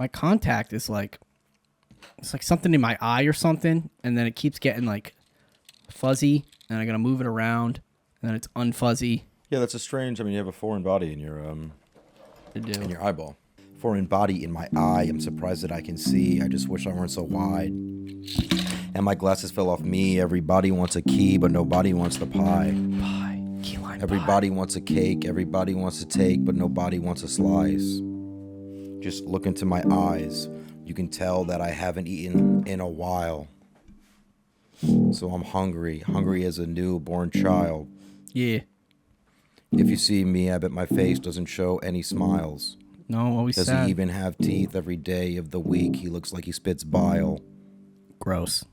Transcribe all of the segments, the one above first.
my contact is like, it's like something in my eye or something, and then it keeps getting like fuzzy, and I gotta move it around, and then it's unfuzzy. Yeah, that's a strange. I mean, you have a foreign body in your in your eyeball. Foreign body in my eye. I'm surprised that I can see. I just wish I weren't so wide. And my glasses fell off me. Everybody wants a key, but nobody wants the pie. Pie, key lime Everybody wants a cake. Everybody wants to take, but nobody wants a slice. Just look into my eyes. You can tell that I haven't eaten in a while. So I'm hungry as a newborn child. Yeah. If you see me, I bet my face doesn't show any smiles. No, always Does sad. he even have teeth every day of the week? He looks like he spits bile. Gross.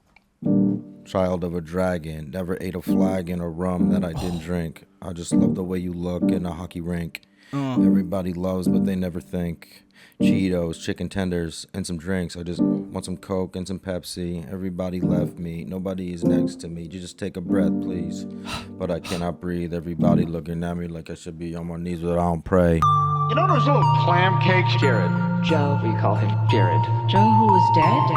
Child of a dragon, never ate a flagon of rum that I didn't drink. I just love the way you look in a hockey rink. Everybody loves, but they never think. Cheetos, chicken tenders, and some drinks. I just want some Coke and some Pepsi. Everybody left me. Nobody is next to me. You just take a breath, please. But I cannot breathe. Everybody looking at me like I should be on my knees, but I don't pray. You know those little clam cakes? Jared. Joe. We call him Jared. Joe who was dead?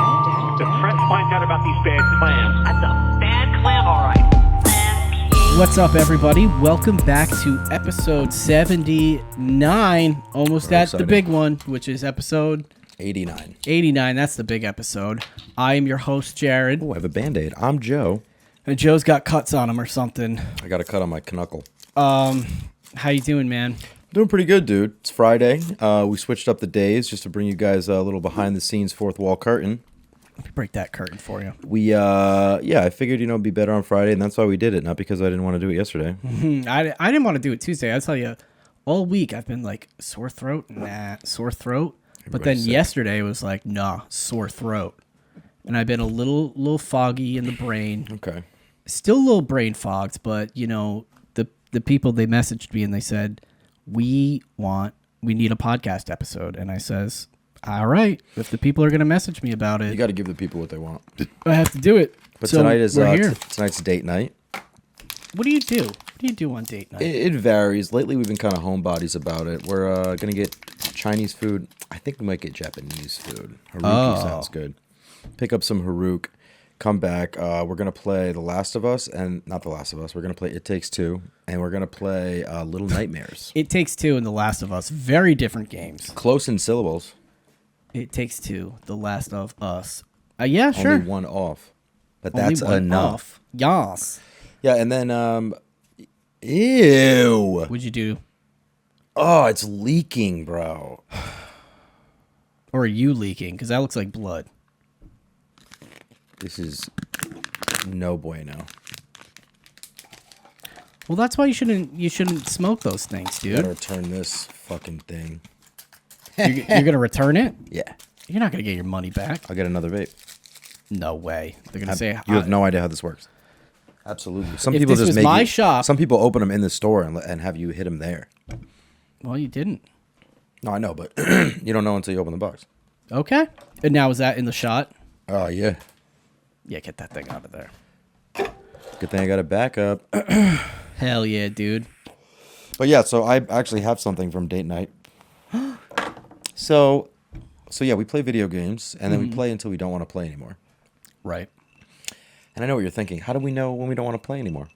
The press finds out about these bad clams. That's a bad clam, all right. What's up, everybody? Welcome back to episode 79. Almost Very at the exciting. big one, which is episode 89. 89. That's the big episode. I am your host, Jared. Oh, I have a Band-Aid. I'm Joe. And Joe's got cuts on him or something. I got a cut on my knuckle. How you doing, man? Doing pretty good, dude. It's Friday. We switched up the days just to bring you guys a little behind-the-scenes fourth wall curtain. Let me break that curtain for you. We, I figured, it'd be better on Friday, and that's why we did it, not because I didn't want to do it yesterday. I didn't want to do it Tuesday. I'll tell you, all week I've been like, sore throat, sore throat. But then Everybody's sick. yesterday it was like, nah, sore throat. And I've been a little foggy in the brain. Okay. Still a little brain fogged, but, the people, they messaged me and they said, we need a podcast episode. And I says, all right, if the people are going to message me about You it, got to give the people what they want. I have to do it. But So tonight is we're here. tonight's date night. What do you do? What do you do on date night? It varies. Lately, we've been kind of homebodies about it. We're going to get Chinese food. I think we might get Japanese food. Haruki sounds good. Pick up some Haruk. Come back. We're going to play The Last of Us, and not The Last of Us. We're going to play It Takes Two, and we're going to play Little Nightmares. It Takes Two and The Last of Us. Very different games. Close in syllables. It Takes Two, The Last of Us. Yeah, sure. Only one off. But Only that's one enough. off. Yas. Yeah, and then, ew. What'd you do? Oh, it's leaking, bro. Or are you leaking? Because that looks like blood. This is no bueno. Well, that's why you shouldn't smoke those things, Gotta dude. return this fucking thing. You're gonna return it? Yeah. You're not gonna get your money back. I'll get another vape. No way. They're gonna say You have no idea how this works. Absolutely. Some If people this just was make my you- shop- Some people open them in the store and have you hit them there. Well, you didn't. No, I know, but you don't know until you open the box. Okay. And now is that in the shot? Oh yeah. Yeah, get that thing out of there. Good thing I got a backup. Hell yeah, dude. But yeah, so I actually have something from date night. So yeah, we play video games and then we play until we don't want to play anymore. Right. And I know what you're thinking. How do we know when we don't want to play anymore?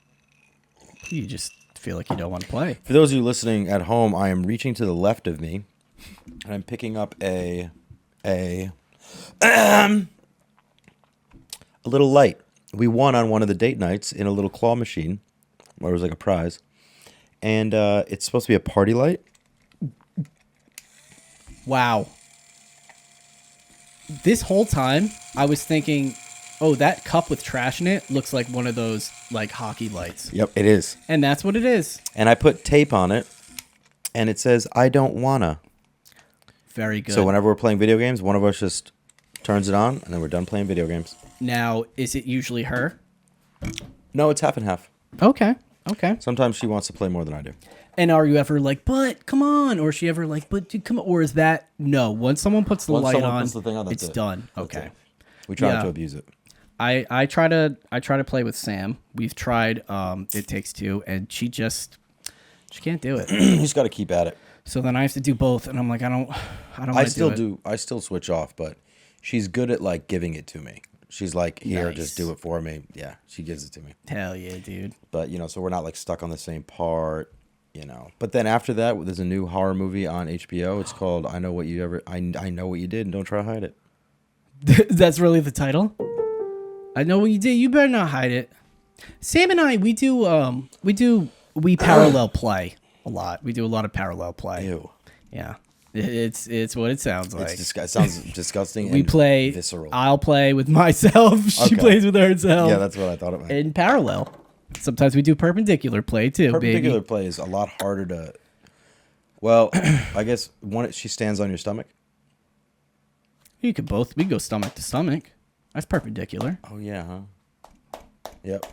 You just feel like you don't want to play. For those of you listening at home, I am reaching to the left of me, and I'm picking up a little light. We won on one of the date nights in a little claw machine, where it was like a prize, and it's supposed to be a party light. Wow. This whole time, I was thinking, oh, that cup with trash in it looks like one of those, like, hockey lights. Yep, it is. And that's what it is. And I put tape on it, and it says, "I don't wanna." Very good. So whenever we're playing video games, one of us just turns it on, and then we're done playing video games. Now, is it usually her? No, it's half and half. Okay. Okay. Sometimes she wants to play more than I do. And are you ever like, but come on? Or is she ever like, but dude, come on? Or is that, no, once someone puts the Once light someone on, puts the thing on, that's it's it. done. That's Okay. it. We try not Yeah. to abuse it. I try to play with Sam. We've tried It Takes Two, and she can't do it. You just got to keep at it. So then I have to do both, and I'm like, I don't I want to still do it. I still switch off, but she's good at like giving it to me. She's like, here, Nice. just do it for me. Yeah, she gives it to me. Hell yeah, dude. But so we're not like stuck on the same part. But then after that, there's a new horror movie on HBO. It's called I Know What You Did, and Don't Try to Hide It. That's really the title? I know what you did. You better not hide it. Sam and I, we parallel play a lot. We do a lot of parallel play. Ew. Yeah. It's what it sounds like. It sounds disgusting. We and play. visceral. I'll play with myself. She Okay. plays with herself. Yeah, that's what I thought it meant. in parallel. Sometimes we do perpendicular play too. Perpendicular baby. play is a lot harder to. Well, I guess she stands on your stomach. You could both. We go stomach to stomach. That's perpendicular. Oh yeah, huh? Yep.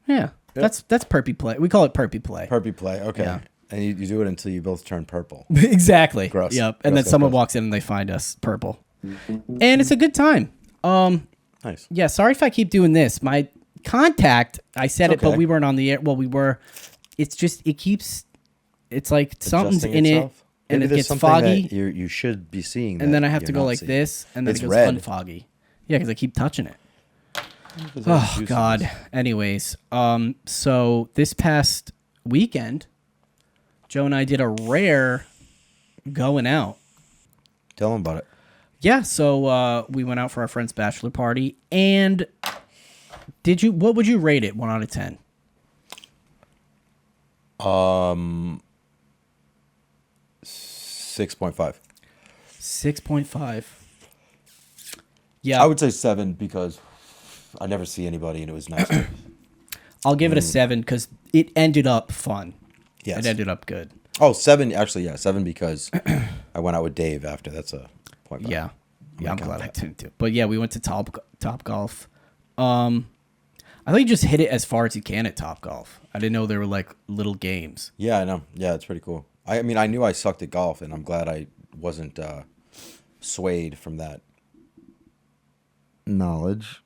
Yeah, that's perpy play. We call it perpy play. Perpy play. Okay. Yeah. And you do it until you both turn purple. Exactly. Gross. Yep. Gross, And then gross, someone gross. walks in and they find us purple, and it's a good time. Nice. Yeah. Sorry if I keep doing this. My contact. I said It's it, but okay. we weren't on the air. Well, we were. It's just it keeps. It's like something's Adjusting in itself. it, and Maybe it there's gets something foggy. that you should be seeing. And then I have you're to go not like seeing. this, and then It's it goes red. unfoggy. Yeah, because I keep touching it. Because Oh there's God. juices. Anyways, so this past weekend, Joe and I did a rare going out. Tell them about it. Yeah, so we went out for our friend's bachelor party, and what would you rate it 1 out of 10? 6.5. 6.5. Yeah, I would say 7 because I never see anybody and it was nice. I'll give it a 7 because it ended up fun. Yes. It ended up good. Oh, 7. Actually, yeah, 7 because I went out with Dave after. That's a 0.5. Yeah. Yeah, I'm count glad I that. didn't do it. But yeah, we went to Top Golf. I thought you just hit it as far as you can at Top Golf. I didn't know there were like little games. Yeah, I know. Yeah, it's pretty cool. I mean, I knew I sucked at golf, and I'm glad I wasn't swayed from that knowledge.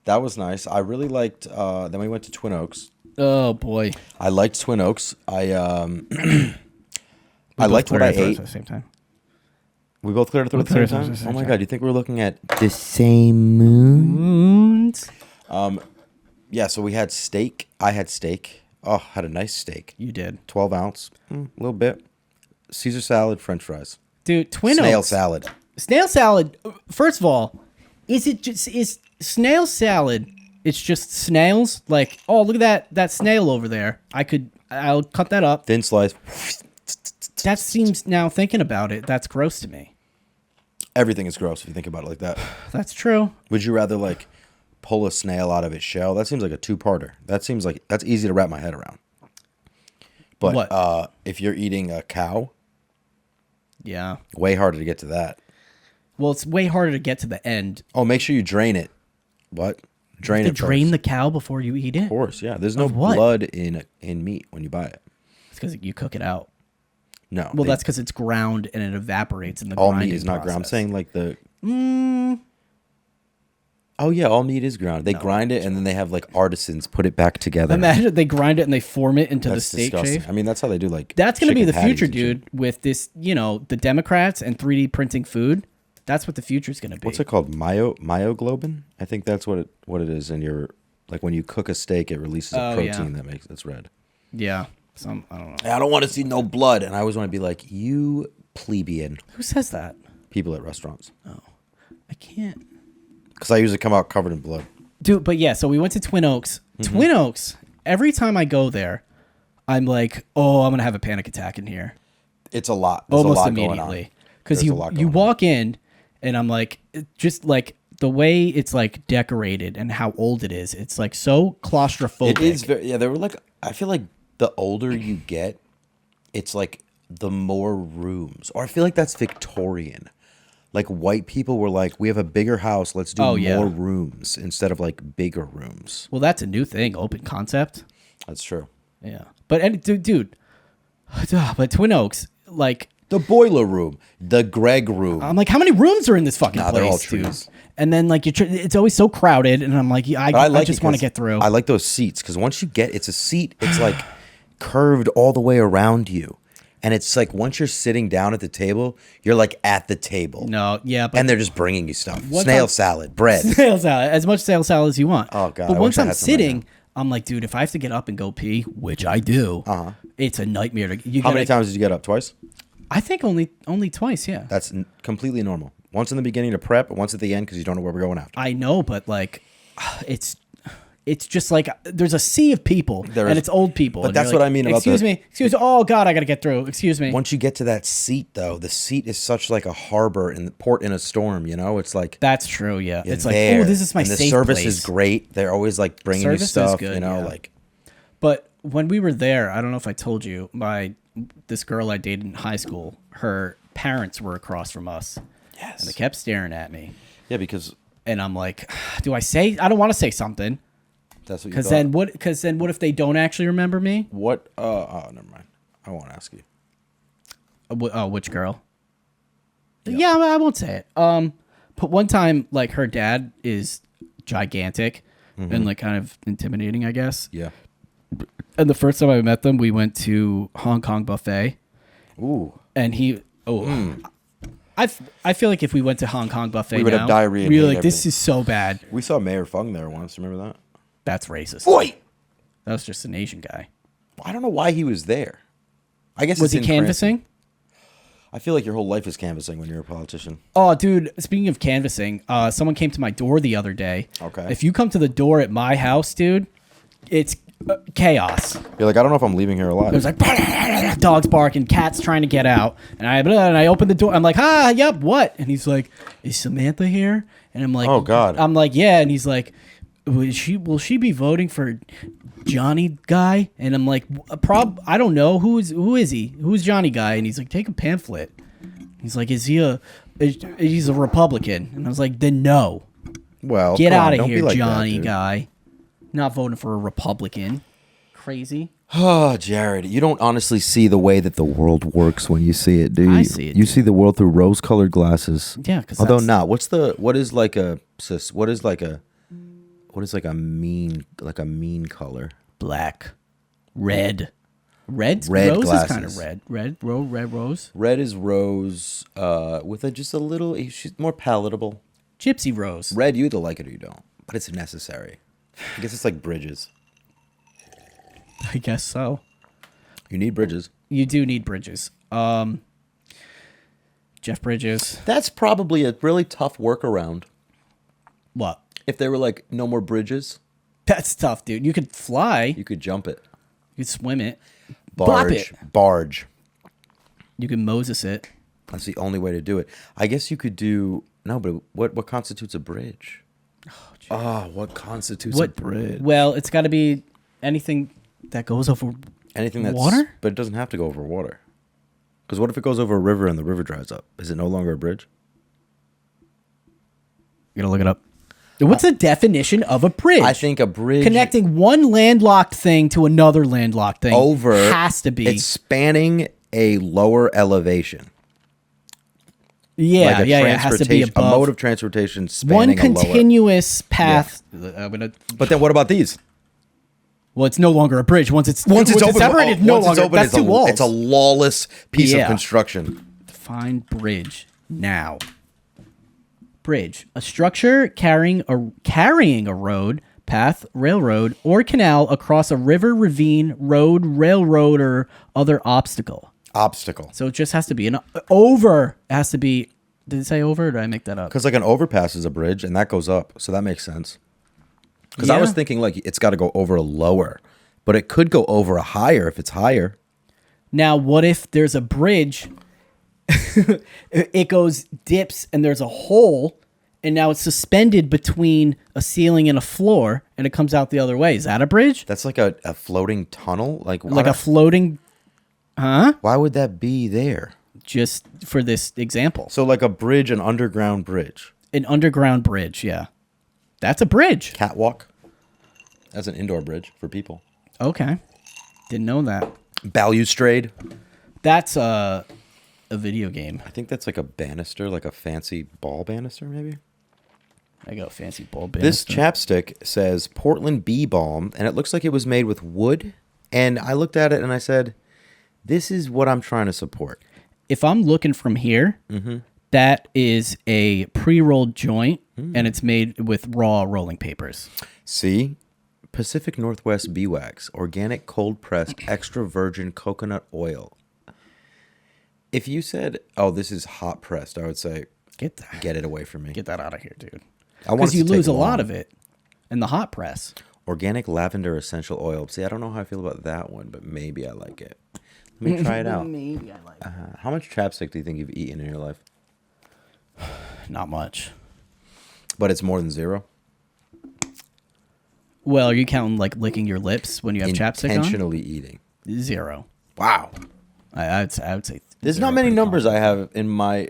That was nice. I really liked. Then we went to Twin Oaks. Oh boy. I liked Twin Oaks. I both liked what I cleared our throats ate. at the same time. We both cleared our throat at the cleared same our time. throats at the Oh same my time. god! Do you think we were looking at the same moon? Moons. Yeah. So we had steak. I had steak. Oh, had a nice steak. You did. 12 ounce. A little bit. Caesar salad, French fries. Dude, Twin Snail Oaks. salad. Snail salad. First of all, is snail salad? It's just snails. Like, oh, look at that snail over there. I'll cut that up. Thin slice. That seems, now thinking about it, that's gross to me. Everything is gross if you think about it like that. That's true. Would you rather like pull a snail out of its shell? That seems like a two-parter. That seems like that's easy to wrap my head around. But What? if you're eating a cow, Yeah. way harder to get to that. Well, it's way harder to get to the end. Oh, make sure you drain it. What? Drain To it drain first. the cow before you eat it? Of course, yeah. There's no Of what? blood in meat when you buy it. It's because you cook it out. No. Well, they- that's because it's ground and it evaporates in the all grinding meat is not ground. I'm process. saying like the. Oh yeah, all meat is ground. They grind it and then they have like artisans put it back together. Imagine they grind it and they form it into That's the steak disgusting. shape. I mean, that's how they do like. That's going to be chicken the patties future, and shit. dude, with this, the Democrats and 3D printing food. That's what the future is going to be. What's it called? Myoglobin? I think that's what it is. And you're like when you cook a steak, it releases a Oh, protein yeah. that's red. Yeah. I don't know. I don't want to see no blood, and I always want to be like you plebeian Who says that? people at restaurants I can't. because I usually come out covered in blood. Dude, but yeah, so we went to Twin Oaks. Mm-hmm. Twin Oaks, every time I go there, I'm like, oh, I'm going to have a panic attack in here. It's a lot. There's Almost a lot immediately. Because There's a lot you going on. walk in, and I'm like, just like the way it's like decorated and how old it is, it's like so claustrophobic. It is very, yeah. They were like, I feel like the older you get, it's like the more rooms, or I feel like that's Victorian. Like white people were like, we have a bigger house, let's do Oh, yeah. more rooms instead of like bigger rooms. Well, that's a new thing, open concept. That's true. Yeah. But, dude, but Twin Oaks, like, The boiler room, the Greg room. I'm like, how many rooms are in this fucking Nah, place, they're all dude? trees. And then, like, it's always so crowded, and I'm like, I just want to get through. I like those seats because once you get, it's a seat, it's like curved all the way around you. And it's like once you're sitting down at the table, you're like at the table. No, yeah, but And they're just bringing you stuff. What Snail about- salad, bread. snail salad, as much snail salad as you want. Oh, God, But I once wish I I'm had some right sitting, now. I'm like, dude, if I have to get up and go pee, which I do, it's a nightmare. How many times did you get up? Twice? I think only twice. Yeah, That's completely normal. Once in the beginning to prep, and once at the end because you don't know where we're going after. I know, but like, it's just like there's a sea of people, and it's old people. But and that's you're what like, I mean about excuse me. Oh God, I gotta get through. Excuse me. Once you get to that seat, though, the seat is such like a harbor in the port in a storm. You know, it's like That's true. Yeah, you're it's like, there, oh, this is my and the safe service place. is great. They're always like bringing you Service is stuff. good, You know, yeah. like But when we were there, I don't know if I told you, this girl I dated in high school, her parents were across from us. yes, And they kept staring at me. yeah, because And I'm like, do I say? I don't want to say something. that's what you Because thought. then what? Because then what if they don't actually remember me? What? Oh, never mind. I won't ask you. Which girl? Yeah, I won't say it. But one time, like her dad is gigantic and like kind of intimidating, I guess. Yeah. And the first time I met them, we went to Hong Kong buffet, Ooh. and I feel like if we went to Hong Kong buffet, We would have now, diarrhea and we'd be hate like, this everything. is so bad. We saw Mayor Fung there once. Remember that? That's racist. Boy, That was just an Asian guy. I don't know why he was there. I guess Was it's he in canvassing? Cranston. I feel like your whole life is canvassing when you're a politician. Oh, dude, speaking of canvassing, someone came to my door the other day. Okay. If you come to the door at my house, dude, it's chaos. You're like, I don't know if I'm leaving here alive. There's like dogs barking, cats trying to get out, and I open the door. I'm like, yep, what? And he's like, is Samantha here? And I'm like, Oh, God. I'm like, yeah. And he's like, will she be voting for Johnny Guy? And I'm like, I don't know. Who is he? Who's Johnny Guy? And he's like, take a pamphlet. He's like, he's a Republican? And I was like, then no. Well, Get come on, out of don't be here, like that, Johnny dude. Guy. Not voting for a Republican. Crazy. Oh, Jared, you don't honestly see the way that the world works when you see it, do you? I see it, You dude. see the world through rose-colored glasses. Yeah, 'cause although that's- not. What is like a mean color? Black. Red. Red rose glasses. is kind of red. Red rose. Red is rose with just a little. She's more palatable. Gypsy rose. Red, you either like it or you don't, but it's necessary. I guess it's like bridges. I guess so. You need bridges. You do need Bridges. Jeff Bridges. That's probably a really tough workaround. What? If they were like, no more bridges, That's tough, dude. You could fly. you could jump it. You could swim it. Bop it. Barge. You could Moses it. That's the only way to do it. I guess you could do but what constitutes a bridge? What constitutes a bridge? Well, it's got to be anything that goes over Anything that's water. but it doesn't have to go over water. Because what if it goes over a river and the river dries up? Is it no longer a bridge? You gotta look it up. What's the definition of a bridge? I think a bridge Connecting one landlocked thing to another landlocked thing over has to be. It's spanning a lower elevation. Yeah, Like a it has to be transportation- a above mode of transportation spanning one a lower. continuous path. I'm gonna. But then what about these? Well, it's no longer a bridge. Once it's Once it's open, separated, no once longer. it's open, That's it's two walls. It's a lawless piece Yeah. of construction. Define bridge now. Bridge: a structure carrying a road, path, railroad, or canal across a river, ravine, road, railroad, or other obstacle. Obstacle. So it just has to be an over. It has to be. Did it say over? Or did I make that up? Because like an overpass is a bridge, and that goes up, so that makes sense. Because I was Yeah. thinking like it's got to go over a lower, but it could go over a higher if it's higher. Now, what if there's a bridge? It goes dips and there's a hole, and now it's suspended between a ceiling and a floor, and it comes out the other way. Is that a bridge? That's like a floating tunnel. Like Like a floating? Huh? why would that be there? Just for this example, So like a bridge, an underground bridge, an underground bridge. Yeah, that's a bridge. catwalk. That's an indoor bridge for people. Okay, didn't know that. Balustrade. That's a video game. I think that's like a banister, like a fancy ball banister, maybe. I got a fancy bulb. This chapstick says Portland Bee Balm, and it looks like it was made with wood. And I looked at it and I said, This is what I'm trying to support. If I'm looking from here, that is a pre-rolled joint, and it's made with raw rolling papers. See? Pacific Northwest Beeswax, organic cold pressed extra virgin coconut oil. If you said, "Oh, this is hot pressed," I would say, Get "Get it away from me." that out of here, dude. I want Because it you to lose take a lot long. of it in the hot press. Organic lavender essential oil. See, I don't know how I feel about that one, but maybe I like it. Let me try it out. Maybe I like it. How much chapstick do you think you've eaten in your life? Not much. But it's more than 0. Well, are you counting like licking your lips when you have chapstick on? Intentionally eating. 0. Wow. I would say. There's 0 not many pretty numbers confident. I have in my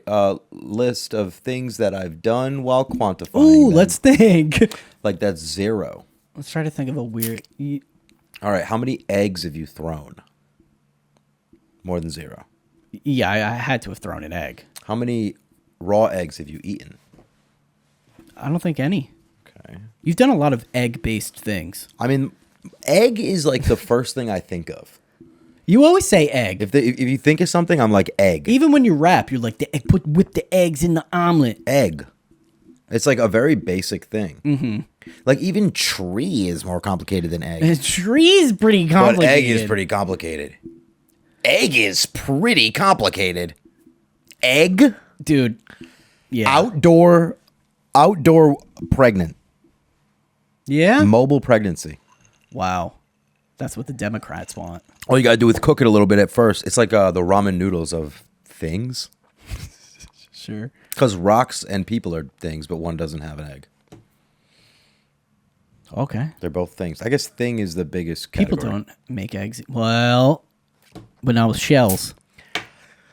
list of things that I've done while quantifying. Ooh, them. let's think. Like that's 0. Let's try to think of a weird. All right, how many eggs have you thrown? More than 0. Yeah, I had to have thrown an egg. How many raw eggs have you eaten? I don't think any. Okay. You've done a lot of egg-based things. I mean, egg is like the first thing I think of. You always say egg. If you think of something, I'm like egg. Even when you rap, you're like, whip the eggs in the omelet. Egg. It's like a very basic thing. Mm-hmm. Like even tree is more complicated than egg. A tree is pretty But complicated. egg is pretty complicated. Egg is pretty complicated. Egg? Dude. Yeah. Outdoor pregnant. Yeah? Mobile pregnancy. Wow. That's what the Democrats want. All you gotta do is cook it a little bit at first. It's like the ramen noodles of things. Sure. Because rocks and people are things, but one doesn't have an egg. Okay. They're both things. I guess thing is the biggest People category. don't make eggs. Well, but not with shells.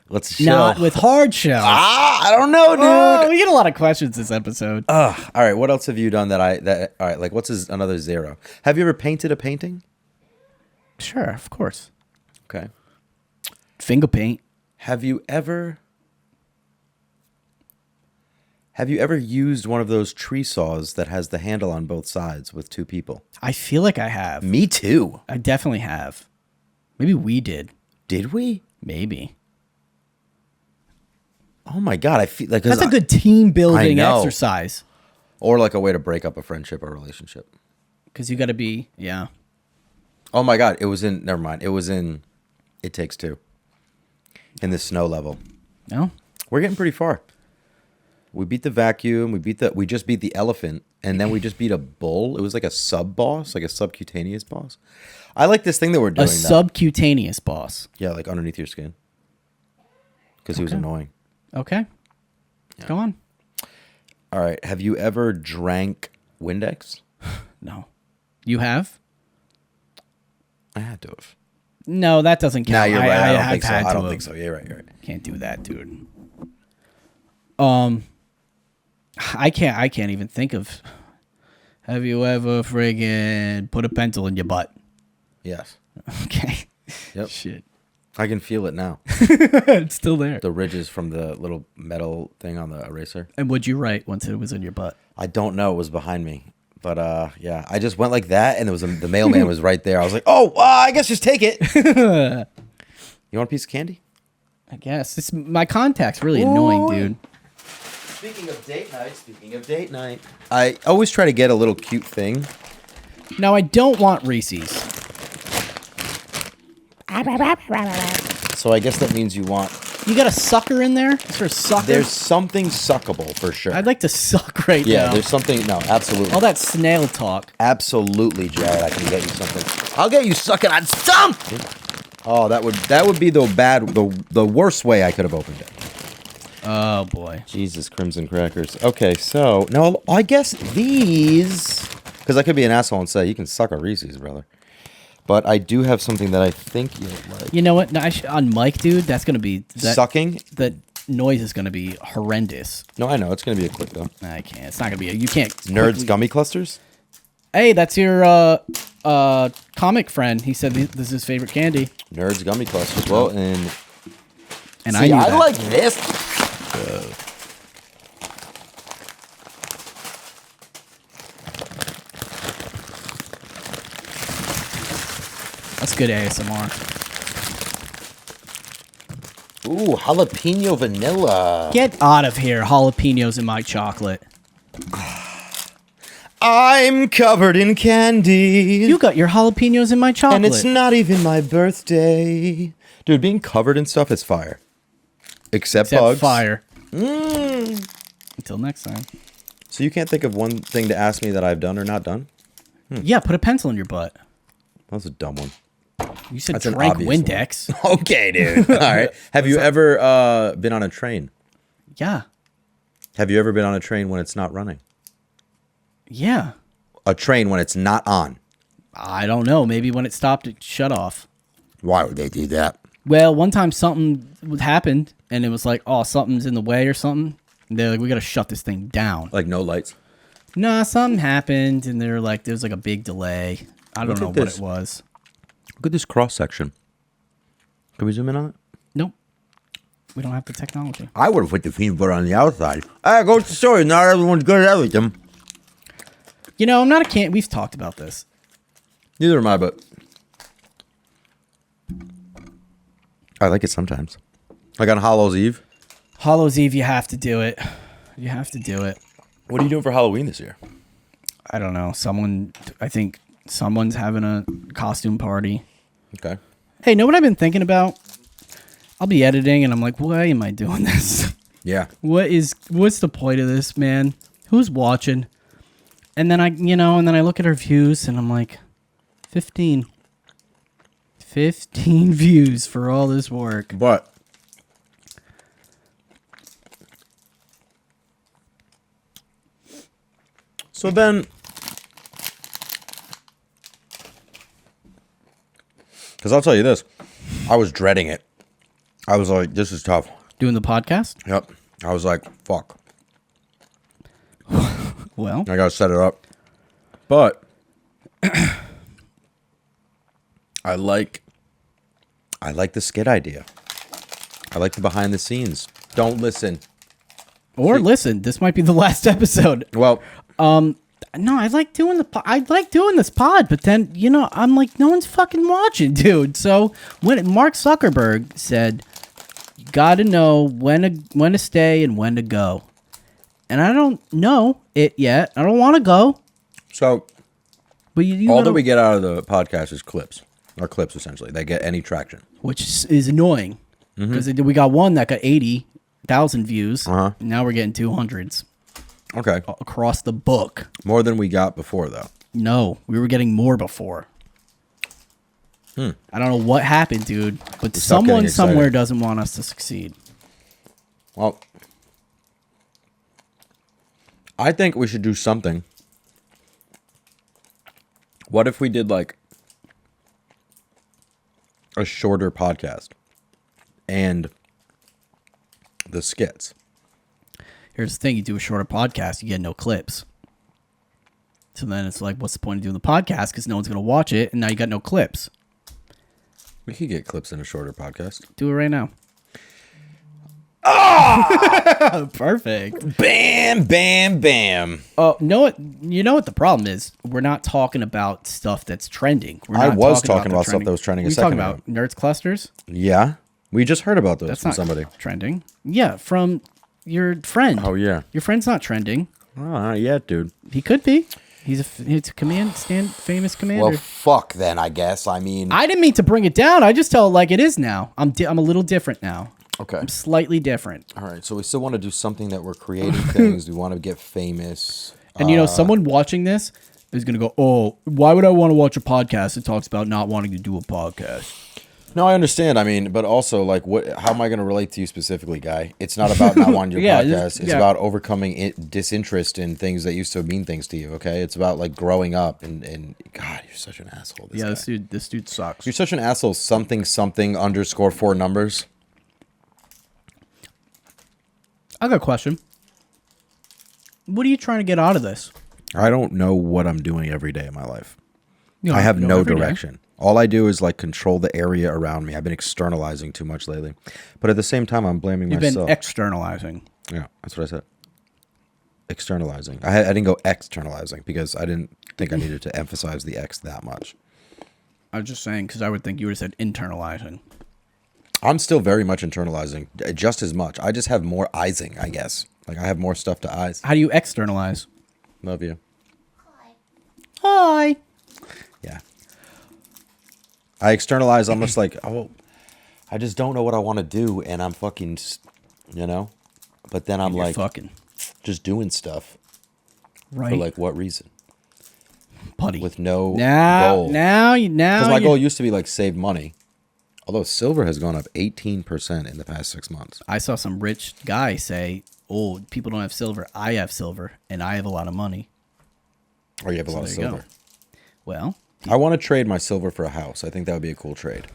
Let's show. Not with hard shells. I don't know, dude. Oh, we get a lot of questions this episode. All right, what else have you done all right, like what's another 0? Have you ever painted a painting? Sure, of course. Okay. Finger paint. Have you ever used one of those tree saws that has the handle on both sides with 2 people? I feel like I have. Me too. I definitely have. Maybe we did. Did we? Maybe. Oh my god, I feel like That's a good team building know. exercise. or like a way to break up a friendship or relationship. Because you got to be, yeah. Oh my god, it was in never mind. It was in It Takes Two. In the snow level. No? We're getting pretty far. We beat the vacuum, we just beat the elephant, and then we just beat a bull. It was like a sub boss, like a subcutaneous boss. I like this thing that we're doing A now. subcutaneous boss. Yeah, like underneath your skin. Because he was annoying. Okay. Go on. All right. Have you ever drank Windex? No. You have? I had to have. No, that doesn't count. Nah, you're right. I don't I've think so. had I to don't have. think so. You're right. You're right. Can't do that, dude. I can't even think of. Have you ever friggin' put a pencil in your butt? Yes. Okay. Yep. Shit. I can feel it now. It's still there. The ridges from the little metal thing on the eraser. And what'd you write once it was in your butt? I don't know. It was behind me. But yeah, I just went like that, and the mailman was right there. I was like, oh, I guess just take it. You want a piece of candy? I guess. My contact's really annoying, dude. Speaking of date night. I always try to get a little cute thing. Now, I don't want Reese's. So I guess that means you want... You got a sucker in there? Is there a sucker? There's something suckable for sure. I'd like to suck right Yeah, now. there's something... No, absolutely. All that snail talk. Absolutely, Jared. I can get you something. I'll get you sucking on something. Oh, that would be the worst way I could have opened it. Oh, boy. Jesus, crimson crackers. Okay, so no, I guess these, because I could be an asshole and say you can suck a Reese's, brother. But I do have something that I think you'll like. You know what? No, on mic, dude, that's going to be... Sucking? The noise is going to be horrendous. No, I know. It's going to be a quick, though. I can't. It's not going to be... You can't... Nerds quickly- Gummy Clusters? Hey, that's your comic friend. He said this is his favorite candy. Nerds Gummy Clusters. Well, and And see, I I knew like that. this. That's good ASMR. Ooh, jalapeno vanilla. Get out of here, jalapenos in my chocolate. I'm covered in candy. You got your jalapenos in my chocolate. And it's not even my birthday. Dude, being covered in stuff is fire. Except bugs. fire. Until next time. So you can't think of one thing to ask me that I've done or not done? Yeah, put a pencil in your butt. That was a dumb one. You said That's an drank obvious Windex. Okay, dude. All right. Have you ever been on a train? Yeah. Have you ever been on a train when it's not running? Yeah. A train when it's not on. I don't know. Maybe when it stopped, it shut off. Why would they do that? Well, one time something happened, and it was like, oh, something's in the way or something. And they're like, we got to shut this thing down. Like no lights? Nah, something happened, and they're like, there's like a big delay. I don't Look know at what this. it was. Look at this cross section. Can we zoom in on it? Nope. We don't have the technology. I would have put the peanut butter on the outside. I go to the store. Not everyone's good at everything. You know, I'm not a can. We've talked about this. Neither am I, but I like it sometimes. Like on Hallows Eve. Hallows Eve, you have to do it. You have to do it. What are you doing for Halloween this year? I don't know. I think someone's having a costume party. Okay. Hey, know what I've been thinking about? I'll be editing and I'm like, why am I doing this? Yeah. What's the point of this, man? Who's watching? And then I look at our views and I'm like, 15 views for all this work. But so then, because I'll tell you this, I was dreading it. I was like, this is tough. Doing the podcast? Yep. I was like, fuck. Well, I gotta set it up. But I like the skit idea. I like the behind the scenes. Don't listen. or listen, this might be the last episode. Well, No, I like doing this pod, but then, I'm like, no one's fucking watching, dude. So when Mark Zuckerberg said, you gotta know when to stay and when to go. And I don't know it yet. I don't want to go. so But you all gotta, that we get out of the podcast is clips. Or clips, essentially. They get any traction. which is annoying. Because we got one that got 80,000 views. Uh-huh. And now we're getting 200s Okay. across the book. More than we got before, though. No, we were getting more before. I don't know what happened, dude. But stopped getting someone excited. somewhere doesn't want us to succeed. Well, I think we should do something. What if we did like a shorter podcast and the skits? Here's the thing: you do a shorter podcast, you get no clips. So then it's like, what's the point of doing the podcast? Because no one's gonna watch it, and now you got no clips. We could get clips in a shorter podcast. Do it right now. Perfect. Bam, bam, bam. Oh, you know what the problem is? We're not talking about stuff that's trending. We're I not was the talking about stuff that was trending a We're second talking about nerds clusters. Yeah. We just heard about those That's from not somebody. trending. Yeah, from your friend. Oh, yeah. Your friend's not trending. Oh, not yet, dude. He could be. He's a famous commander. Well, fuck then, I guess. I mean, I didn't mean to bring it down. I just tell it like it is now. I'm a little different now. okay. I'm slightly different. All right. So we still want to do something that we're creating things. We want to get famous. And someone watching this is gonna go, "Oh, why would I want to watch a podcast that talks about not wanting to do a podcast?" No, I understand. I mean, but also, like, how am I going to relate to you specifically, guy? It's not about not wanting your Yeah, podcast. It's yeah. about overcoming disinterest in things that used to mean things to you, okay? It's about, like, growing up. And God, you're such an asshole. This guy. This dude sucks. You're such an asshole. Something _ 4 numbers. I got a question. What are you trying to get out of this? I don't know what I'm doing every day of my life. You I have know no every day. direction. All I do is, like, control the area around me. I've been externalizing too much lately. But at the same time, I'm blaming You've myself. been externalizing. Yeah, that's what I said. Externalizing. I didn't go externalizing because I didn't think I needed to emphasize the X that much. I was just saying because I would think you would have said internalizing. I'm still very much internalizing, just as much. I just have more eyesing, I guess. Like, I have more stuff to eyes. How do you externalize? Love you. Hi. Yeah. I externalize almost like, oh, I just don't know what I want to do, and I'm fucking, But then I'm You're like, fucking just doing stuff. right. For like what reason? Putty. With no Now, goal. Because my you- goal used to be like save money. Although silver has gone up 18% in the past 6 months. I saw some rich guy say, "Oh, people don't have silver. I have silver, and I have a lot of money." Or you have a lot of there you go. silver. Well, I want to trade my silver for a house. I think that would be a cool trade.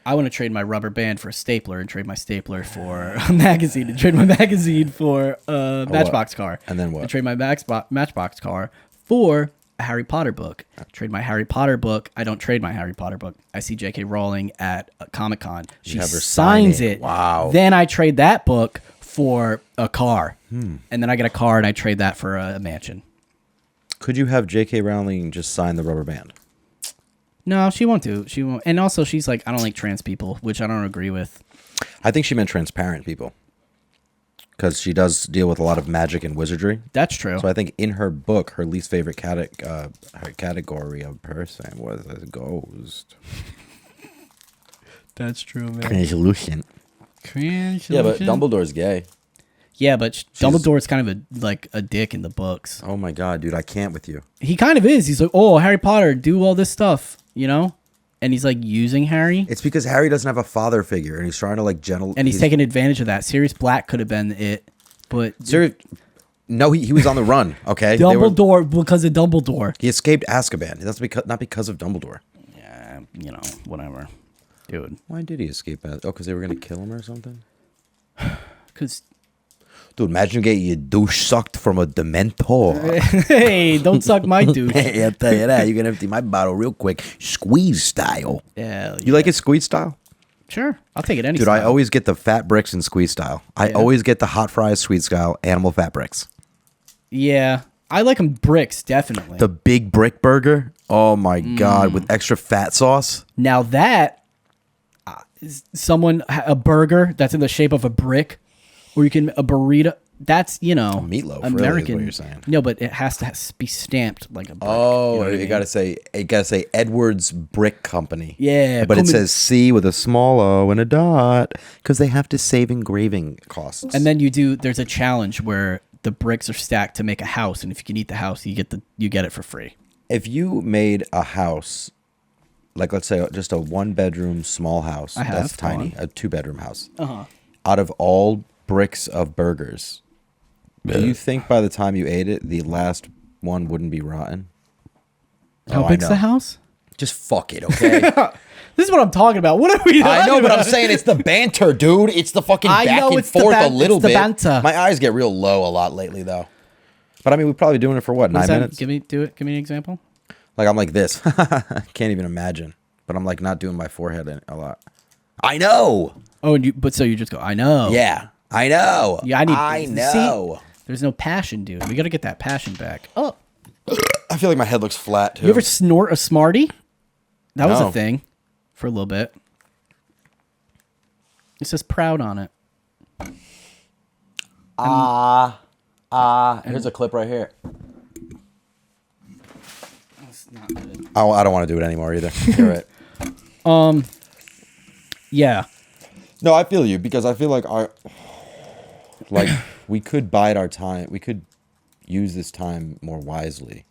I want to trade my rubber band for a stapler, and trade my stapler for a magazine, and trade my magazine for a Matchbox car, And then what? And trade my Matchbox car for a Harry Potter book. Trade my Harry Potter book. I don't trade my Harry Potter book. I see J.K. Rowling at Comic-Con. She have her sign signs it. it. Wow. Then I trade that book for a car, and then I get a car, and I trade that for a mansion. Could you have J.K. Rowling just sign the rubber band? No, she won't do. She won't. And also, she's like, I don't like trans people, which I don't agree with. I think she meant transparent people. Because she does deal with a lot of magic and wizardry. That's true. So I think in her book, her least favorite her category of person was a ghost. That's true, man. Translucent. Yeah, but Dumbledore's gay. Yeah, but Dumbledore's kind of a dick in the books. Oh my god, dude, I can't with you. He kind of is. He's like, oh, Harry Potter, do all this stuff, And he's like using Harry. It's because Harry doesn't have a father figure, and he's trying to like And he's taking advantage of that. Sirius Black could have been it, but No, he was on the run. Okay, Dumbledore because of Dumbledore. He escaped Azkaban. That's not because of Dumbledore. Yeah, whatever, dude. Why did he escape? Because they were gonna kill him or something. Because. Dude, imagine getting your douche sucked from a Dementor. Hey, don't suck my douche. Hey, I'll tell you that. You can empty my bottle real quick. Squeeze style. Yeah. You like it squeeze style? Sure. I'll take it any Dude, style. I always get the fat bricks in squeeze style. I always get the hot fries squeeze style animal fat bricks. Yeah. I like them bricks, definitely. The big brick burger. Oh my God. With extra fat sauce. Now that is a burger that's in the shape of a brick, or a burrito. That's meatloaf, American. really, is what you're saying. No, but it has to be stamped like a brick. Oh, you know what I it mean? gotta say Edwards Brick Company. Yeah, but it come in- says C with a small O and a dot because they have to save engraving costs. And then there's a challenge where the bricks are stacked to make a house, and if you can eat the house, you get it for free. If you made a house, like let's say just a 1-bedroom small house, that's tiny, a 2-bedroom house, out of all bricks of burgers, do you think by the time you ate it, the last one wouldn't be rotten? How big's the house? Just fuck it, okay? This is what I'm talking about. What are we? I know, talking but I'm about? saying it's the banter, dude. It's the fucking I back know and it's the forth ban- a little it's the bit. banter. My eyes get real low a lot lately, though. But I mean, we're probably doing it for what, 9 minutes? Give me an example. Like I'm like this. Can't even imagine. But I'm like not doing my forehead a lot. I know. Oh, so you just go, I know. Yeah, I know. Yeah, I know. See, there's no passion, dude. We got to get that passion back. Oh, I feel like my head looks flat too. you ever snort a Smartie? That was No. a thing for a little bit. It says proud on it. Here's a clip right here. That's not good. Oh, I don't want to do it anymore either. You're right. Yeah. No, I feel you because I feel like we could bide our time. We could use this time more wisely.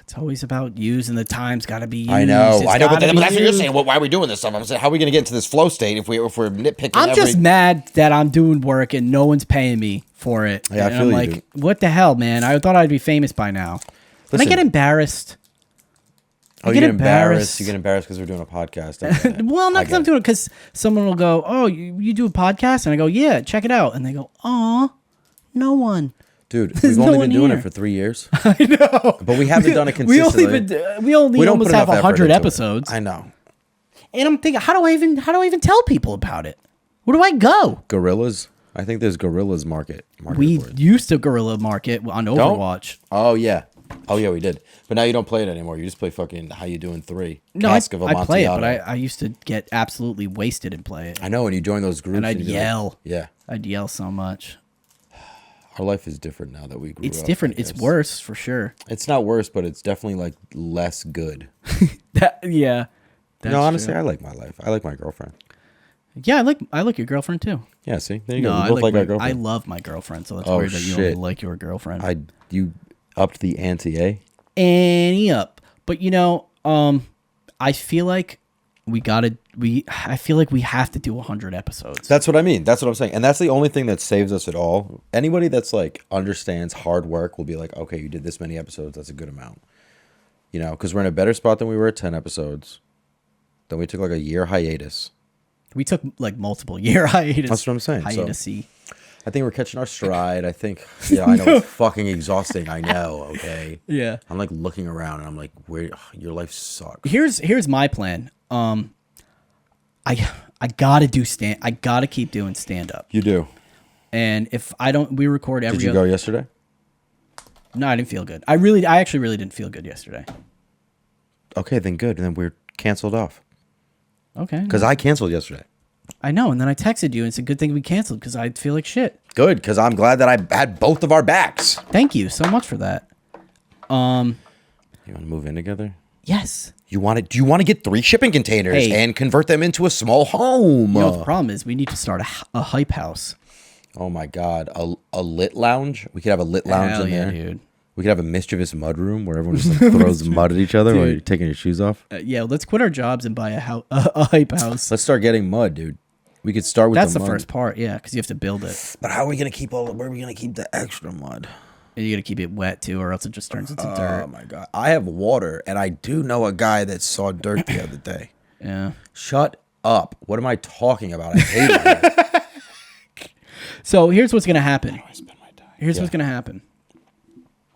It's always about using the time's got to be used. I know, It's but gotta that's be what you're used. saying. Well, why are we doing this stuff? I'm saying, how are we going to get into this flow state if we're nitpicking? I'm just mad that I'm doing work and no one's paying me for it. Yeah, I and feel I'm you, like, dude. what the hell, man? I thought I'd be famous by now. And I Listen. get embarrassed. Oh, you get embarrassed. You get embarrassed because we're doing a podcast. I get it. Well, not I because I'm get doing it, because someone will go, oh, you do a podcast? And I go, yeah, check it out. And they go, aw, no one. Dude, There's we've only no been one doing here. it for 3 years. I know. But we haven't done it We consistently. only don't almost put have enough effort 100 into it. episodes. I know. And I'm thinking, how do I even tell people about it? Where do I go? Gorillas. I think there's Gorillas market We for it. used to guerrilla market on Overwatch. Oh, yeah. Oh yeah, we did. But now you don't play it anymore. You just play fucking How You Doing 3. No, Cask of I play it, Amontillado. but I used to get absolutely wasted and play it. I know, and you join those groups. And I'd you'd be like- yell. yeah. I'd yell so much. Our life is different now that we grew up. It's different. I It's guess. worse for sure. It's not worse, but it's definitely like less good. Yeah. That's no, honestly, true. I like my life. I like my girlfriend. Yeah, I like your girlfriend too. Yeah, see? There you No, go. We I both like our I girlfriend. love my girlfriend, so that's Oh, weird that you shit. don't like your girlfriend. You upped the ante, eh? Any up. But I feel like I feel like we have to do 100 episodes. That's what I mean. That's what I'm saying. And that's the only thing that saves us at all. Anybody that's like understands hard work will be like, okay, you did this many episodes. That's a good amount. You know, because we're in a better spot than we were at 10 episodes. Then we took like a year hiatus. We took like multiple year hiatus. That's what I'm saying. So- Hiatus-y. I think we're catching our stride. I think, yeah, I know it's fucking exhausting. I know, okay? Yeah. I'm like looking around and I'm like, where your life sucks. Here's my plan. I gotta keep doing stand up. You do. And if I don't, we record every. Did you go yesterday? No, I didn't feel good. I actually really didn't feel good yesterday. Okay, then good. And then we're canceled off. Okay. Because I canceled yesterday. I know, and then I texted you and it's a good thing we canceled because I feel like shit. Good, because I'm glad that I had both of our backs. Thank you so much for that. You want to move in together? Yes. Do you want to get 3 shipping containers Hey. and convert them into a small home? You know what the problem is? We need to start a hype house. Oh my God, a lit lounge? We could have a lit lounge Hell in yeah, there. dude. We could have a mischievous mud room where everyone just like throws mud at each other while Dude. you're taking your shoes off. Yeah, let's quit our jobs and buy a hype house. Let's start getting mud, dude. We could start with That's the mud. first part, yeah, because you have to build it. But how are we gonna keep where are we gonna keep the extra mud? And you got to keep it wet too, or else it just turns into Oh dirt. my God, I have water, and I do know a guy that saw dirt the other day. Yeah. Shut up! What am I talking about? I hate it. So here's what's gonna happen. Here's what's gonna happen.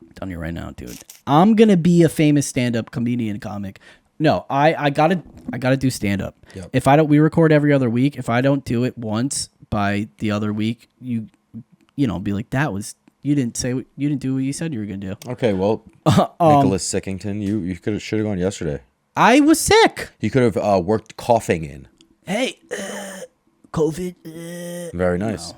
I'm telling you right now, dude. I'm gonna be a famous stand-up comedian comic. No, I gotta do stand-up. Yep. If I don't, we record every other week. If I don't do it once by the other week, you be like, you didn't do what you said you were gonna do. Okay, well, Nicholas Sickington, you should have gone yesterday. I was sick. You could have worked coughing in. Hey, COVID. Very nice.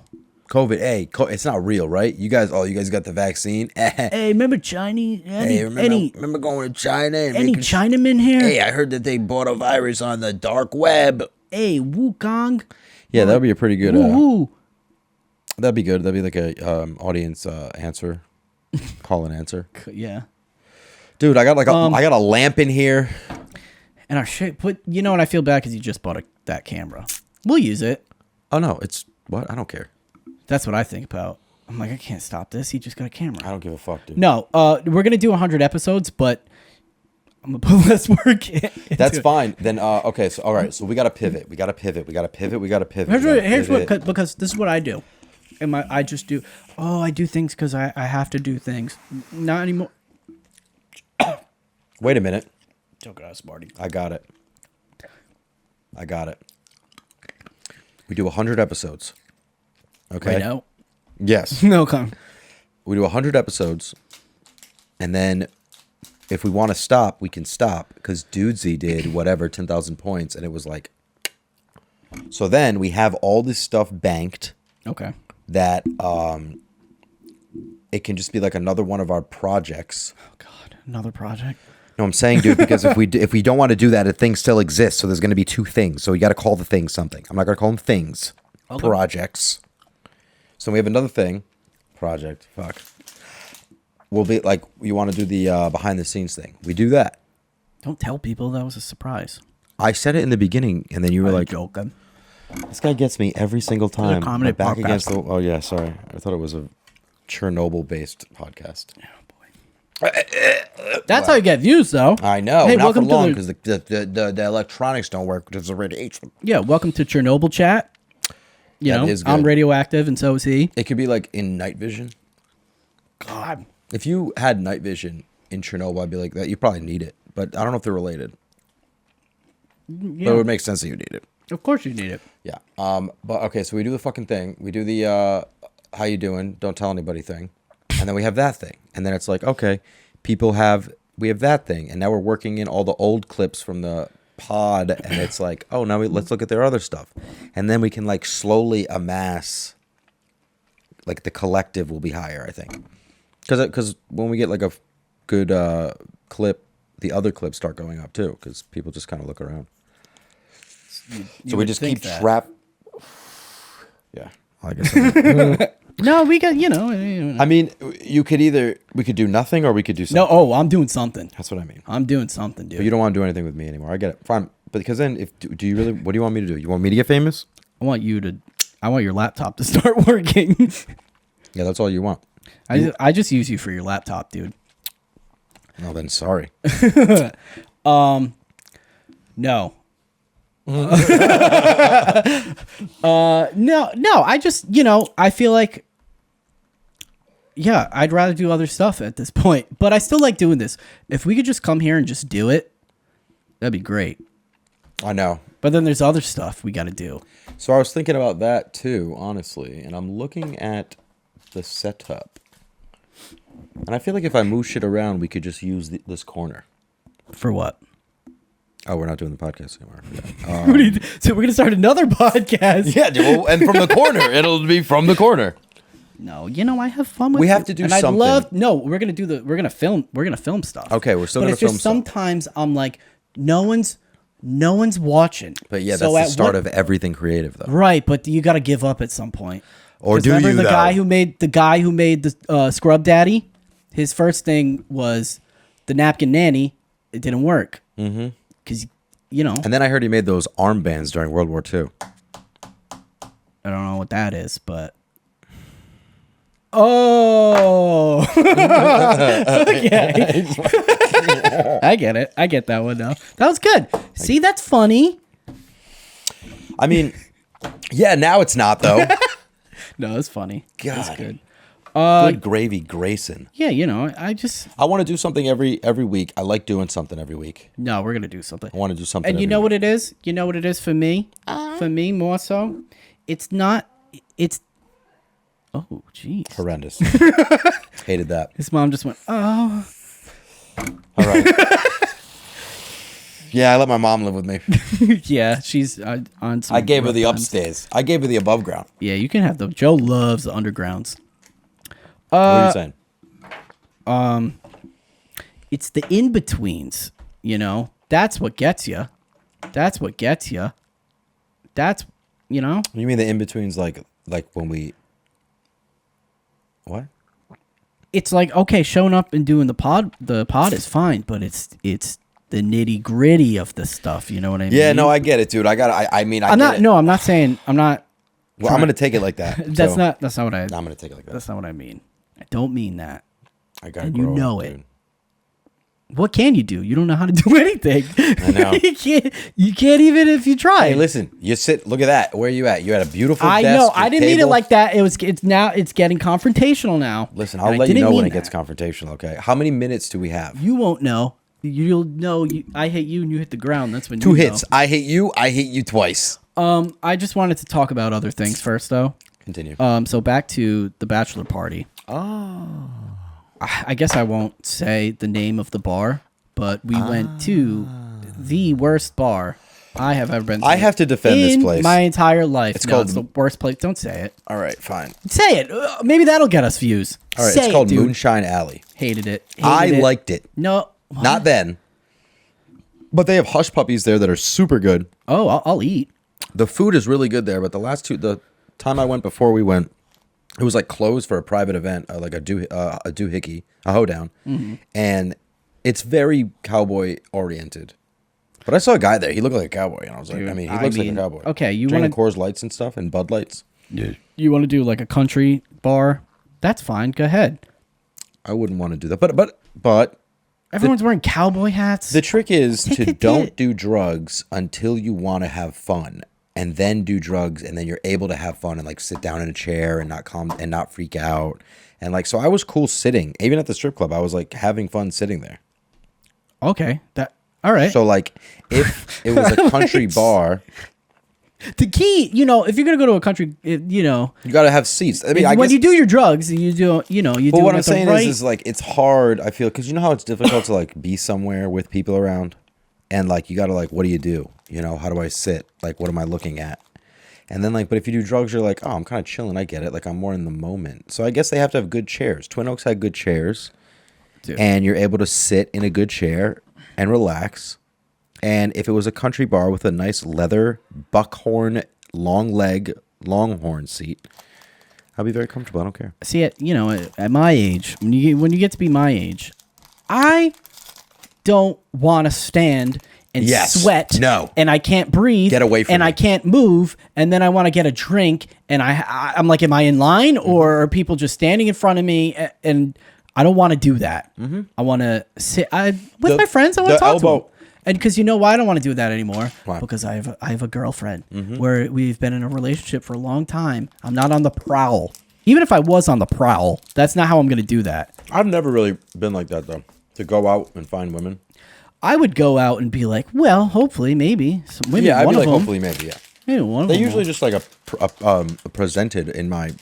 COVID, hey, it's not real, right? You guys got the vaccine. Hey, remember Chinese? Remember going to China and Any making Chinamen here? Hey, I heard that they bought a virus on the dark web. Hey, Wukong. Yeah, that'd be a pretty good. Woohoo. That'd be good. That'd be like a audience answer, call and answer. Yeah. Dude, I got I got a lamp in here. And our shit, but you know what? I feel bad because you just bought that camera. We'll use it. Oh no, it's what? I don't care. That's what I think about. I'm like, I can't stop this. He just got a camera. I don't give a fuck, dude. No, we're gonna do 100 episodes, but I'm gonna put less work in. That's fine. Then okay, so all right, so we gotta pivot. We gotta pivot. Here's what, because this is what I do. And I just do. Oh, I do things because I have to do things. Not anymore. Wait a minute. Took it out, Smarty. I got it. We do 100 episodes. Okay. Right now? Yes. No, come. We do 100 episodes, and then if we want to stop, we can stop because Dudesy did whatever 10,000 points, and it was like. So then we have all this stuff banked Okay. that it can just be like another one of our projects. Oh God, another project. No, I'm saying, dude, because if we don't want to do that, a thing still exists. So there's going to be 2 things. So we got to call the things something. I'm not going to call them things. Okay. Projects. So we have another thing. Project. Fuck. We'll be like, you want to do the behind the scenes thing. We do that. Don't tell people that was a surprise. I said it in the beginning, and then you were like, joking. this guy gets me every single time. comedy My back podcast. against the. Oh, yeah, sorry. I thought it was a Chernobyl-based podcast. That's how you get views, though. I know. Hey, Not for welcome to long the- because the electronics don't work because of radiation. Yeah, welcome to Chernobyl chat. You That know, is good. I'm radioactive, and so is he. It could be like in night vision. God. If you had night vision in Chernobyl, I'd be like that. You probably need it, but I don't know if they're related. Yeah, But it would make sense that you need it. of course you need it. Yeah. But okay, so we do the fucking thing. We do the how you doing? Don't tell anybody thing, and then we have that thing, and then it's like, okay, we have that thing, and now we're working in all the old clips from the pod, and it's like, oh, now let's look at their other stuff, and then we can like slowly amass. Like the collective will be higher, I think, because when we get like a good clip, the other clips start going up too, because people just kind of look around. So we just keep trap. Yeah, I guess. No, we got I mean, we could do nothing or we could do something. No, oh, I'm doing something. That's what I mean. I'm doing something, dude. But you don't want to do anything with me anymore. I get it. Fine. But because then, do you really? What do you want me to do? You want me to get famous? I want your laptop to start working. Yeah, that's all you want. I just use you for your laptop, dude. No, then sorry. No. No. I just, I feel like, yeah, I'd rather do other stuff at this point, but I still like doing this. If we could just come here and just do it, that'd be great. I know. But then there's other stuff we got to do. So I was thinking about that too, honestly, and I'm looking at the setup, and I feel like if I move shit around, we could just use this corner. For what? Oh, we're not doing the podcast anymore. Yeah. So we're gonna start another podcast. Yeah, well, and from the corner, it'll be from the corner. No, I have fun with. We it. have to do and something. We're gonna film stuff. Okay, we're still but gonna it's film just stuff. sometimes I'm like, no one's watching. But yeah, So that's at the start what- of everything creative, though. Right, but you got to give up at some point. Or 'Cause do remember you, the though? guy who made the Scrub Daddy? His first thing was the napkin nanny. It didn't work. Mm-hmm. Because And then I heard he made those armbands during World War II. I don't know what that is, but. Oh. Okay. I get it. I get that one now. That was good. See, that's funny. I mean, yeah, now it's not, though. No, it's funny. God. That's good. Good gravy, Grayson. Yeah, I want to do something every week. I like doing something every week. No, we're gonna do something. I want to do something. And you know what it is? You know what it is for me? For me, more so, it's not. It's. Oh, jeez. Horrendous. Hated that. His mom just went, oh. All right. Yeah, I let my mom live with me. Yeah, she's on some. I gave her the rough times. upstairs. I gave her the above ground. Yeah, you can have them. Joe loves the undergrounds. What are you saying? It's the in betweens. That's what gets you. That's You mean the in betweens, like when we? What? It's like, okay, showing up and doing the pod is fine, but it's the nitty gritty of the stuff. You know what I mean? Yeah, no, I get it, dude. I'm not. No, I'm not saying. I'm not. Well, I'm gonna take it like that. That's not what I. I'm gonna take it like that. That's not what I mean. I don't mean that. I gotta And grow you know up, it. dude. What can you do? You don't know how to do anything. I know. You can't even if you try. Hey, listen. You sit. Look at that. Where are you at? You had a beautiful. I desk, know. your I didn't mean it table. like that. It's getting confrontational now. Listen, And I'll I let you didn't know when mean it gets that. confrontational. Okay. How many minutes do we have? You won't know. You'll know. I hate you, and you hit the ground. That's when Two you hits. know. I hate you. I hate you twice. I just wanted to talk about other things first, though. Continue. So back to the bachelor party. Oh. I guess I won't say the name of the bar, but we went to the worst bar I have ever been to. I have to defend this in place. my entire life. It's No, called- it's the worst place. Don't say it. All right, fine. Say it. Maybe that'll get us views. All right, Say it's called it, dude. Moonshine Alley. Hated it. I Hated it. liked it. No. What? Not then. But they have hush puppies there that are super good. Oh, I'll eat. The food is really good there, but the time I went before we went, it was like closed for a private event, like a doohickey, a hoedown, and it's very cowboy oriented. But I saw a guy there; he looked like a cowboy, and I was like, Dude, he looks like a cowboy. okay, you drinking wanna- Coors Lights and stuff, and Bud Lights. You want to do like a country bar? That's fine. Go ahead. I wouldn't want to do that, but Everyone's wearing cowboy hats. the trick is Take to the don't hit. do drugs until you want to have fun, and then do drugs, and then you're able to have fun and like sit down in a chair and not freak out. And like, so I was cool sitting, even at the strip club. I was like having fun sitting there. Okay. All right. So like, if it was a country bar, The key, you know, if you're gonna go to a country, you know, You gotta have seats. I mean, when you do your drugs, you do, you know, you But do what it I'm at the saying right. is like it's hard. I feel because you know how it's difficult to like be somewhere with people around, and like you gotta like, what do you do? You know, how do I sit? Like, what am I looking at? And then like, but if you do drugs, you're like, oh, I'm kind of chilling. I get it. Like I'm more in the moment. So I guess they have to have good chairs. Twin Oaks had good chairs, Dude. and you're able to sit in a good chair and relax. And if it was a country bar with a nice leather buckhorn long leg longhorn seat, I'll be very comfortable. I don't care. See, at my age, when you get to be my age, I don't want to stand and Yes. sweat. No. And I can't breathe. Get away from and me. I can't move. And then I want to get a drink. And I'm like, am I in line or are people just standing in front of me? And I don't want to do that. I want to sit with my friends. I want to talk to them. And because you know why I don't want to do that anymore? Why? Because I have a girlfriend where we've been in a relationship for a long time. I'm not on the prowl. Even if I was on the prowl, that's not how I'm going to do that. I've never really been like that though. To go out and find women. I would go out and be like, well, hopefully, maybe. Maybe Yeah, I'd one be of like, them. hopefully, maybe, yeah. Maybe one of They them usually will. just like presented in my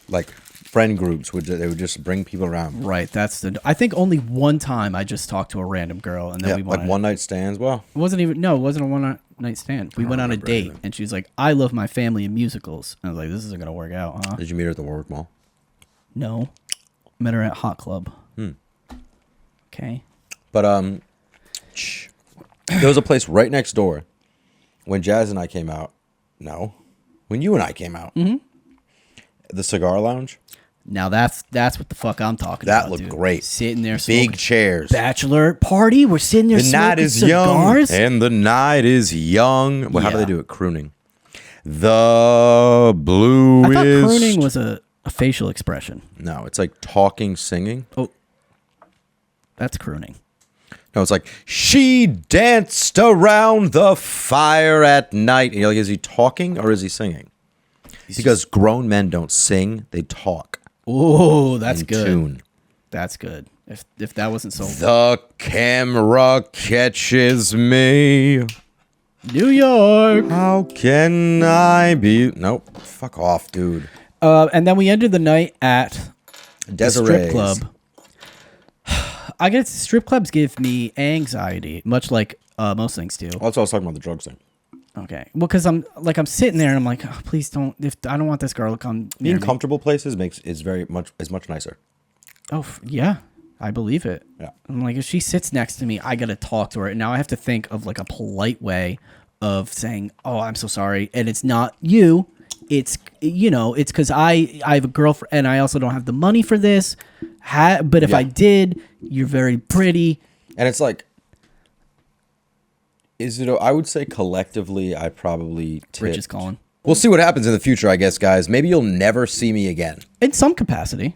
like friend groups, which they would just bring people around. Right. I think only one time I just talked to a random girl and then Yeah, we like went. one night stands. Well, It wasn't a one night stand. We went on a remember date anything. and she's like, I love my family and musicals. And I was like, this isn't going to work out, huh? did you meet her at the Warwick Mall? No. Met her at Hot Club. Okay. But there was a place right next door when Jazz and I came out. No, when you and I came out. Mm-hmm. The Cigar Lounge. Now that's what the fuck I'm talking That about. looked dude. great. Sitting there, Big smoking chairs. bachelor party. We're sitting there The smoking night is cigars. young, and the night is young. Well, how do Yeah. they do it? Crooning. The blue I thought is crooning was a facial expression. no. It's like talking, singing. Oh, that's crooning. No, it's like she danced around the fire at night. And you're like, is he talking or is he singing? Because grown men don't sing; they talk. Oh, that's in good. Tune. That's good. If that wasn't so The camera catches me. New York. How can I be? Nope. Fuck off, dude. And then we ended the night at the strip Desiree's. club. I guess strip clubs give me anxiety, much like most things do. That's what I was talking about, the drugs thing. Okay, well, because I'm sitting there and I'm like, oh, please don't. If I don't want this girl to come near Being me. comfortable places is much nicer. Oh yeah, I believe it. Yeah. I'm like, if she sits next to me, I gotta talk to her. And now I have to think of like a polite way of saying, oh, I'm so sorry, and it's not you. It's it's because I have a girlfriend and I also don't have the money for this. But if Yeah. I did, you're very pretty. And it's like, I would say collectively, I probably tipped. Rich is calling. We'll see what happens in the future, I guess, guys. Maybe you'll never see me again. In some capacity.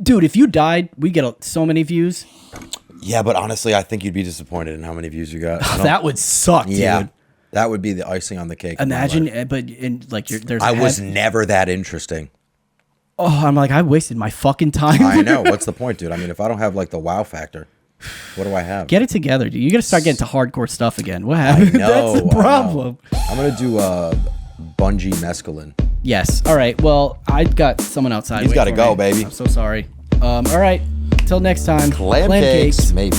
Dude, if you died, we get so many views. Yeah, but honestly, I think you'd be disappointed in how many views you got. That would suck, Yeah, dude. that would be the icing on the cake. of my life. Imagine, but in like there's. I was never that interesting. Oh, I'm like, I wasted my fucking time. I know. What's the point, dude? I mean, if I don't have like the wow factor, what do I have? Get it together, dude. You got to start getting to hardcore stuff again. What happened? I know, That's the I know. problem. I'm gonna do bungee mescaline. Yes. All right. Well, I got someone outside. He's waiting gotta for go, me. baby. I'm so sorry. All right. Till next time. Clam cakes, maybe.